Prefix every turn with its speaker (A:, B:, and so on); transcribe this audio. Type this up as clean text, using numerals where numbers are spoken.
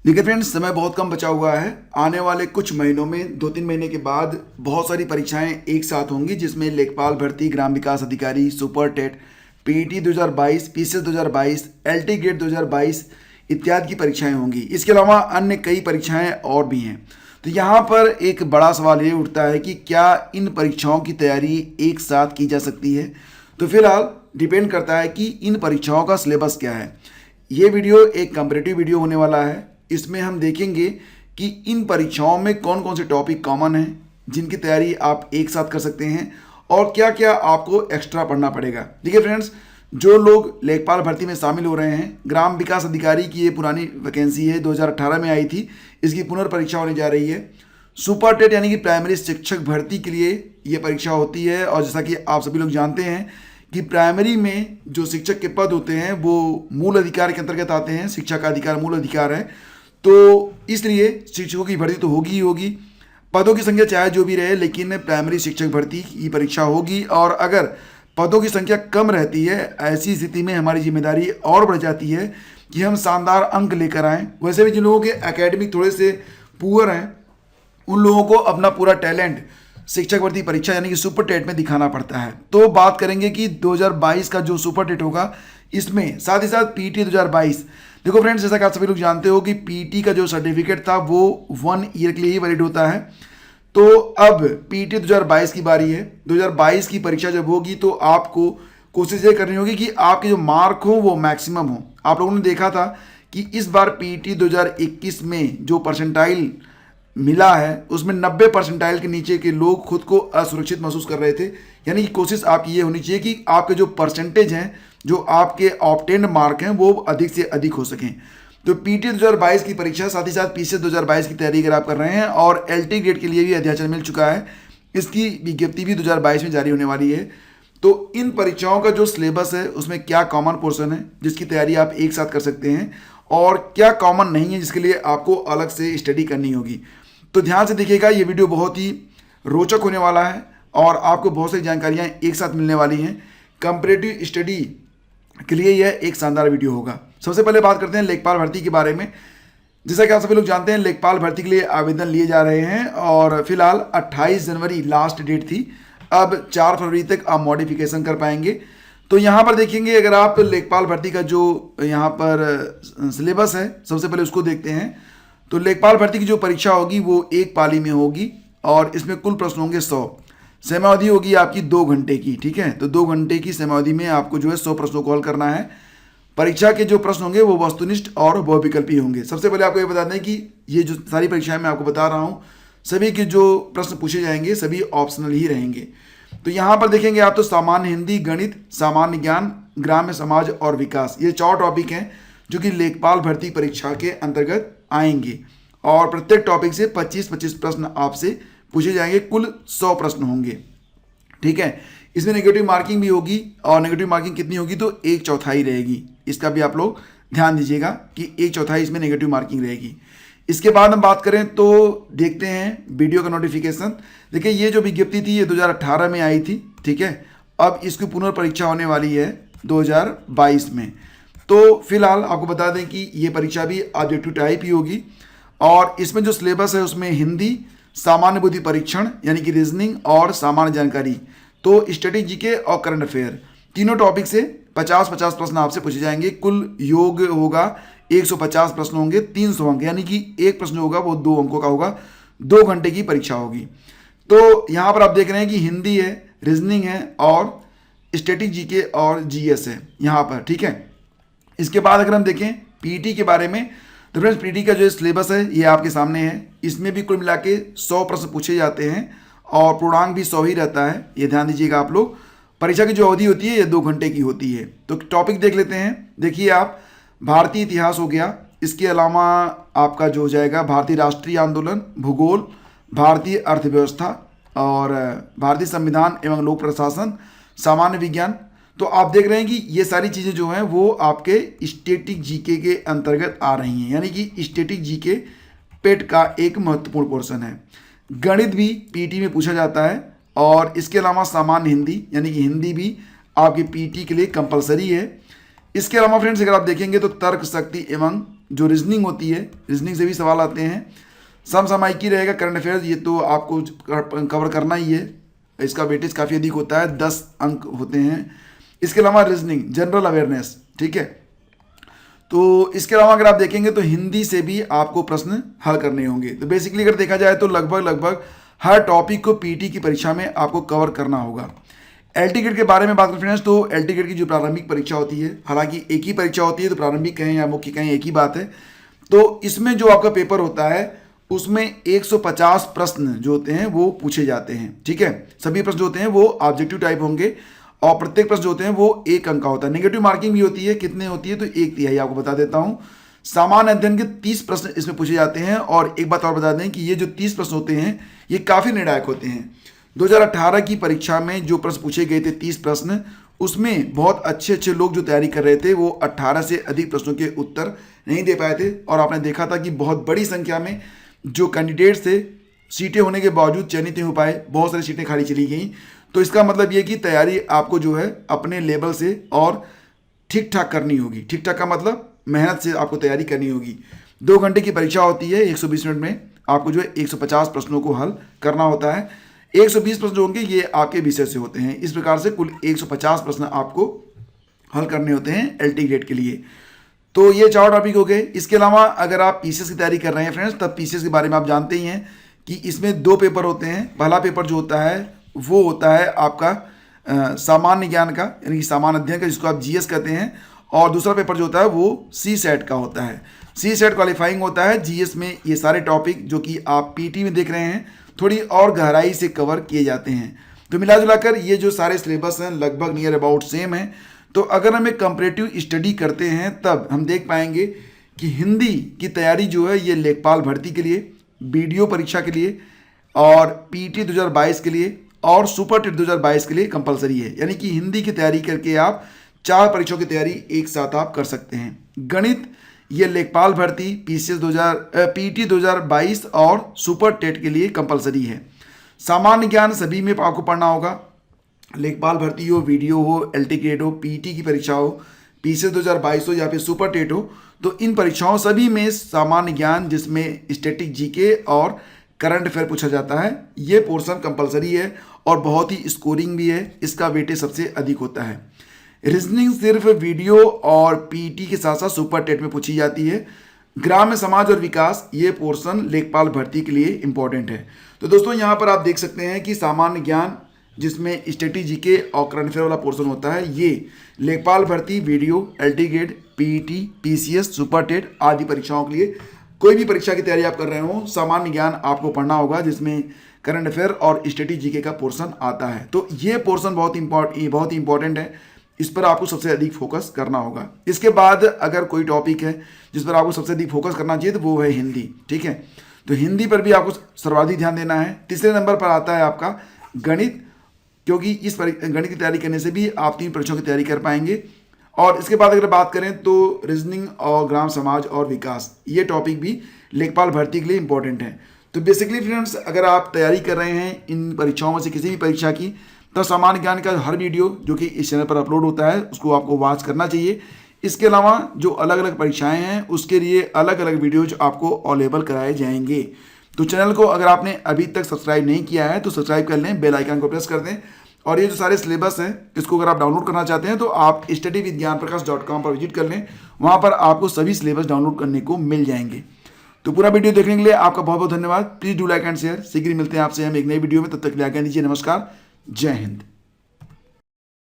A: देखिए फ्रेंड्स, समय बहुत कम बचा हुआ है। आने वाले कुछ महीनों में 2-3 महीने के बाद बहुत सारी परीक्षाएं एक साथ होंगी, जिसमें लेखपाल भर्ती, ग्राम विकास अधिकारी, super TET, PET 2022, PCS 2022, LT grade 2022 इत्यादि की परीक्षाएं होंगी। इसके अलावा अन्य कई परीक्षाएं और भी हैं। तो यहाँ पर एक बड़ा सवाल ये उठता है कि क्या इन परीक्षाओं की तैयारी एक साथ की जा सकती है। तो फिलहाल डिपेंड करता है कि इन परीक्षाओं का सिलेबस क्या है। ये वीडियो एक कंपैरेटिव वीडियो होने वाला है। इसमें हम देखेंगे कि इन परीक्षाओं में कौन कौन से टॉपिक कॉमन हैं, जिनकी तैयारी आप एक साथ कर सकते हैं, और क्या क्या आपको एक्स्ट्रा पढ़ना पड़ेगा। देखिए फ्रेंड्स, जो लोग लेखपाल भर्ती में शामिल हो रहे हैं, ग्राम विकास अधिकारी की ये पुरानी वैकेंसी है, 2018 में आई थी, इसकी पुनर्परीक्षा होने जा रही है। सुपर टेट यानी कि प्राइमरी शिक्षक भर्ती के लिए ये परीक्षा होती है। और जैसा कि आप सभी लोग जानते हैं कि प्राइमरी में जो शिक्षक के पद होते हैं वो मूल अधिकार के अंतर्गत आते हैं। शिक्षा का अधिकार मूल अधिकार है, तो इसलिए शिक्षकों की भर्ती तो होगी ही होगी। पदों की संख्या चाहे जो भी रहे, लेकिन प्राइमरी शिक्षक भर्ती की परीक्षा होगी। और अगर पदों की संख्या कम रहती है, ऐसी स्थिति में हमारी जिम्मेदारी और बढ़ जाती है कि हम शानदार अंक लेकर आएँ। वैसे भी जिन लोगों के एकेडमिक थोड़े से पुअर हैं, उन लोगों को अपना पूरा टैलेंट शिक्षक भर्ती परीक्षा यानी कि सुपर टेट में दिखाना पड़ता है। तो बात करेंगे कि 2022 का जो सुपर टेट होगा, इसमें साथ ही साथ पीटी 2022। देखो फ्रेंड्स, जैसा कि आप सभी लोग जानते हो कि पीटी का जो सर्टिफिकेट था वो 1 ईयर के लिए ही वैलिड होता है। तो अब पीटी 2022 की बारी है। 2022 की परीक्षा जब होगी तो आपको कोशिश ये करनी होगी कि आपके जो मार्क हो वो मैक्सिमम हो। आप लोगों ने देखा था कि इस बार पीटी 2021 में जो परसेंटाइल मिला है, उसमें 90 परसेंटाइल के नीचे के लोग खुद को असुरक्षित महसूस कर रहे थे। यानी कि कोशिश आपकी ये होनी चाहिए कि आपके जो परसेंटेज हैं, जो आपके ऑब्टेन्ड मार्क हैं, वो अधिक से अधिक हो सकें। तो पीटी 2022 की परीक्षा, साथ ही साथ पीसीएस 2022 की तैयारी अगर आप कर रहे हैं, और एलटी ग्रेड के लिए भी अध्याचन मिल चुका है, इसकी विज्ञप्ति भी 2022 में जारी होने वाली है। तो इन परीक्षाओं का जो सिलेबस है उसमें क्या कॉमन पोर्शन है जिसकी तैयारी आप एक साथ कर सकते हैं, और क्या कॉमन नहीं है जिसके लिए आपको अलग से स्टडी करनी होगी। तो ध्यान से देखिएगा, ये वीडियो बहुत ही रोचक होने वाला है और आपको बहुत सारी जानकारियाँ एक साथ मिलने वाली हैं। कंपैरेटिव स्टडी के लिए यह एक शानदार वीडियो होगा। सबसे पहले बात करते हैं लेखपाल भर्ती के बारे में। जैसा कि आप सभी लोग जानते हैं, लेखपाल भर्ती के लिए आवेदन लिए जा रहे हैं और फिलहाल 28 जनवरी लास्ट डेट थी। अब 4 फरवरी तक आप मॉडिफिकेशन कर पाएंगे। तो यहाँ पर देखेंगे, अगर आप लेखपाल भर्ती का जो यहाँ पर सिलेबस है, सबसे पहले उसको देखते हैं। तो लेखपाल भर्ती की जो परीक्षा होगी वो एक पाली में होगी और इसमें कुल प्रश्न होंगे 100। समयावधि होगी आपकी 2 घंटे की। ठीक है, तो 2 घंटे की समयावधि में आपको जो है 100 प्रश्नों को हल करना है। परीक्षा के जो प्रश्न होंगे वो वस्तुनिष्ठ और बहुविकल्पी होंगे। सबसे पहले आपको ये बता दें कि ये जो सारी परीक्षाएं मैं आपको बता रहा हूँ, सभी के जो प्रश्न पूछे जाएंगे सभी ऑप्शनल ही रहेंगे। तो यहाँ पर देखेंगे आप, तो सामान्य हिंदी, गणित, सामान्य ज्ञान, ग्राम्य समाज और विकास, ये 4 टॉपिक हैं जो कि लेखपाल भर्ती परीक्षा के अंतर्गत आएंगे। और प्रत्येक टॉपिक से 25-25 प्रश्न आपसे पूछे जाएंगे। कुल 100 प्रश्न होंगे। ठीक है, इसमें नेगेटिव मार्किंग भी होगी, और नेगेटिव मार्किंग कितनी होगी, तो 1/4 रहेगी। इसका भी आप लोग ध्यान दीजिएगा कि 1/4 इसमें नेगेटिव मार्किंग रहेगी। इसके बाद हम बात करें तो देखते हैं वीडियो का नोटिफिकेशन। देखिए, ये जो विज्ञप्ति थी ये 2018 में आई थी। ठीक है, अब इसकी पुनर्परीक्षा होने वाली है 2022 में। तो फिलहाल आपको बता दें कि ये परीक्षा भी ऑब्जेक्टिव टाइप ही होगी, और इसमें जो सिलेबस है उसमें हिंदी, सामान्य बुद्धि परीक्षण यानी कि रीजनिंग और सामान्य जानकारी, तो स्टडी जीके और करंट अफेयर, तीनों टॉपिक से 50-50 प्रश्न आपसे पूछे जाएंगे। कुल योग होगा 150 प्रश्न होंगे, 300 अंक, यानी कि एक प्रश्न होगा वो 2 अंकों का होगा। 2 घंटे की परीक्षा होगी। तो यहाँ पर आप देख रहे हैं कि हिंदी है, रीजनिंग है और स्टैटिक जीके और जीएस है यहाँ पर। ठीक है, इसके बाद अगर हम देखें पीटी के बारे में, तो फ्रेंड्स पीटी का जो सिलेबस है ये आपके सामने है। इसमें भी कुल मिला के 100 प्रश्न पूछे जाते हैं और पूर्णांक भी 100 ही रहता है, ये ध्यान दीजिएगा आप लोग। परीक्षा की जो अवधि होती है ये 2 घंटे की होती है। तो टॉपिक देख लेते हैं। देखिए आप, भारतीय इतिहास हो गया, इसके अलावा आपका जो हो जाएगा भारतीय राष्ट्रीय आंदोलन, भूगोल, भारतीय अर्थव्यवस्था और भारतीय संविधान एवं लोक प्रशासन, सामान्य विज्ञान। तो आप देख रहे हैं कि ये सारी चीज़ें जो हैं वो आपके स्टैटिक जीके के अंतर्गत आ रही हैं, यानी कि स्टैटिक जीके पेट का एक महत्वपूर्ण पोर्शन है। गणित भी पीटी में पूछा जाता है, और इसके अलावा सामान्य हिंदी यानी कि हिंदी भी आपके पीटी के लिए कंपलसरी है। इसके अलावा फ्रेंड्स अगर आप देखेंगे तो तर्क शक्ति एवं जो रीजनिंग होती है, रीजनिंग से भी सवाल आते हैं। समसामयिकी रहेगा, करंट अफेयर्स, ये तो आपको कवर करना ही है, इसका वेटेज काफ़ी अधिक होता है, 10 अंक होते हैं। इसके अलावा रीजनिंग, जनरल अवेयरनेस, ठीक है। तो इसके अलावा अगर आप देखेंगे तो हिंदी से भी आपको प्रश्न हल करने होंगे। तो बेसिकली अगर देखा जाए तो लगभग हर टॉपिक को पीटी की परीक्षा में आपको कवर करना होगा। एलटी ग्रेड के बारे में बात करें फ्रेंड्स, तो एलटी ग्रेड की जो प्रारंभिक परीक्षा होती है, हालांकि एक ही परीक्षा होती है, तो प्रारंभिक कहें या मुख्य कहें एक ही बात है। तो इसमें जो आपका पेपर होता है उसमें 150 प्रश्न जो होते हैं वो पूछे जाते हैं, ठीक है। सभी प्रश्न जो होते हैं वो ऑब्जेक्टिव टाइप होंगे और प्रत्येक प्रश्न जो होते हैं वो 1 अंक का होता है। नेगेटिव मार्किंग भी होती है, कितने होती है तो 1/3 आपको बता देता हूं। सामान्य अध्ययन के 30 प्रश्न इसमें पूछे जाते हैं। और एक बात और बता दें कि ये जो 30 प्रश्न होते हैं ये काफ़ी निर्णायक होते हैं। 2018 की परीक्षा में जो प्रश्न पूछे गए थे 30 प्रश्न, उसमें बहुत अच्छे लोग जो तैयारी कर रहे थे वो 18 से अधिक प्रश्नों के उत्तर नहीं दे पाए थे। और आपने देखा था कि बहुत बड़ी संख्या में जो कैंडिडेट्स थे, सीटें होने के बावजूद चयनित नहीं हो पाए, बहुत सारी सीटें खाली चली गई। तो इसका मतलब ये कि तैयारी आपको जो है अपने लेवल से और ठीक ठाक करनी होगी। ठीक ठाक का मतलब मेहनत से आपको तैयारी करनी होगी। 2 घंटे की परीक्षा होती है, 120 मिनट में आपको जो है 150 प्रश्नों को हल करना होता है। 120 प्रश्न जो होंगे ये आपके विषय से होते हैं। इस प्रकार से कुल 150 प्रश्न आपको हल करने होते हैं एलटी ग्रेड के लिए। तो ये 4 टॉपिक हो गए। इसके अलावा अगर आप पीसीएस की तैयारी कर रहे हैं फ्रेंड्स, तब पीसीएस के बारे में आप जानते ही हैं कि इसमें 2 पेपर होते हैं। पहला पेपर जो होता है वो होता है आपका सामान्य ज्ञान का, यानी कि सामान्य अध्ययन का, जिसको आप जीएस कहते हैं। और दूसरा पेपर जो होता है वो सी सेट का होता है। सी सेट क्वालिफाइंग होता है। जीएस में ये सारे टॉपिक जो कि आप पीटी में देख रहे हैं थोड़ी और गहराई से कवर किए जाते हैं। तो मिला जुलाकर ये जो सारे सिलेबस हैं लगभग नियर अबाउट सेम है। तो अगर हम एक कंपैरेटिव स्टडी करते हैं तब हम देख पाएंगे कि हिंदी की तैयारी जो है ये लेखपाल भर्ती के लिए, बीडीओ परीक्षा के लिए और पीटी 2022 के लिए और सुपर टेट 2022 के लिए कंपलसरी है। यानी कि हिंदी की तैयारी करके आप 4 परीक्षाओं की तैयारी एक साथ आप कर सकते हैं। गणित, ये लेखपाल भर्ती पीटी 2022 और सुपर टेट के लिए कंपलसरी है। सामान्य ज्ञान सभी में आपको पढ़ना होगा, लेखपाल भर्ती हो, वीडियो हो, एलटी ग्रेड हो, पीटी की परीक्षा हो, पीसीएस 2022 हो या फिर सुपर टेट हो, तो इन परीक्षाओं सभी में सामान्य ज्ञान जिसमें स्टैटिक जीके और करंट अफेयर पूछा जाता है, ये पोर्शन कंपलसरी है और बहुत ही स्कोरिंग भी है। इसका वेटेज सबसे अधिक होता है। रीजनिंग सिर्फ वीडियो और पीटी के साथ साथ सुपर टेट में पूछी जाती है। ग्राम्य समाज और विकास, ये पोर्शन लेखपाल भर्ती के लिए इंपॉर्टेंट है। तो दोस्तों यहाँ पर आप देख सकते हैं कि सामान्य ज्ञान जिसमें स्टैटिक जीके और करंट अफेयर वाला पोर्शन होता है, ये लेखपाल भर्ती, video, LT grade, PT, PCS, super TET आदि परीक्षाओं के लिए, कोई भी परीक्षा की तैयारी आप कर रहे हो, सामान्य ज्ञान आपको पढ़ना होगा जिसमें करंट अफेयर और स्टैटिक जीके का पोर्शन आता है। तो ये पोर्शन बहुत ही इंपॉर्टेंट है, इस पर आपको सबसे अधिक फोकस करना होगा। इसके बाद अगर कोई टॉपिक है जिस पर आपको सबसे अधिक फोकस करना चाहिए तो वो है हिंदी, ठीक है। तो हिंदी पर भी आपको सर्वाधिक ध्यान देना है। तीसरे नंबर पर आता है आपका गणित, क्योंकि इस गणित की तैयारी करने से भी आप 3 परीक्षाओं की तैयारी कर पाएंगे। और इसके बाद अगर बात करें तो रीजनिंग और ग्राम समाज और विकास, ये टॉपिक भी लेखपाल भर्ती के लिए इंपॉर्टेंट है। तो बेसिकली फ्रेंड्स, अगर आप तैयारी कर रहे हैं इन परीक्षाओं में से किसी भी परीक्षा की, तो सामान्य ज्ञान का हर वीडियो जो कि इस चैनल पर अपलोड होता है उसको आपको वॉच करना चाहिए। इसके अलावा जो अलग अलग परीक्षाएं हैं उसके लिए अलग अलग वीडियोज आपको अवेलेबल कराए जाएंगे। तो चैनल को अगर आपने अभी तक सब्सक्राइब नहीं किया है तो सब्सक्राइब कर लें, बेल आइकन को प्रेस कर दें। और ये जो सारे सिलेबस हैं इसको अगर आप डाउनलोड करना चाहते हैं तो आप studyvidgyanprakash.com पर विजिट कर लें, वहाँ पर आपको सभी सिलेबस डाउनलोड करने को मिल जाएंगे। तो पूरा वीडियो देखने के लिए आपका बहुत बहुत धन्यवाद। Please do like and share. शीघ्र मिलते हैं आपसे हम एक नई वीडियो में, तब तक के लिए आज्ञा दीजिए। नमस्कार, जय हिंद।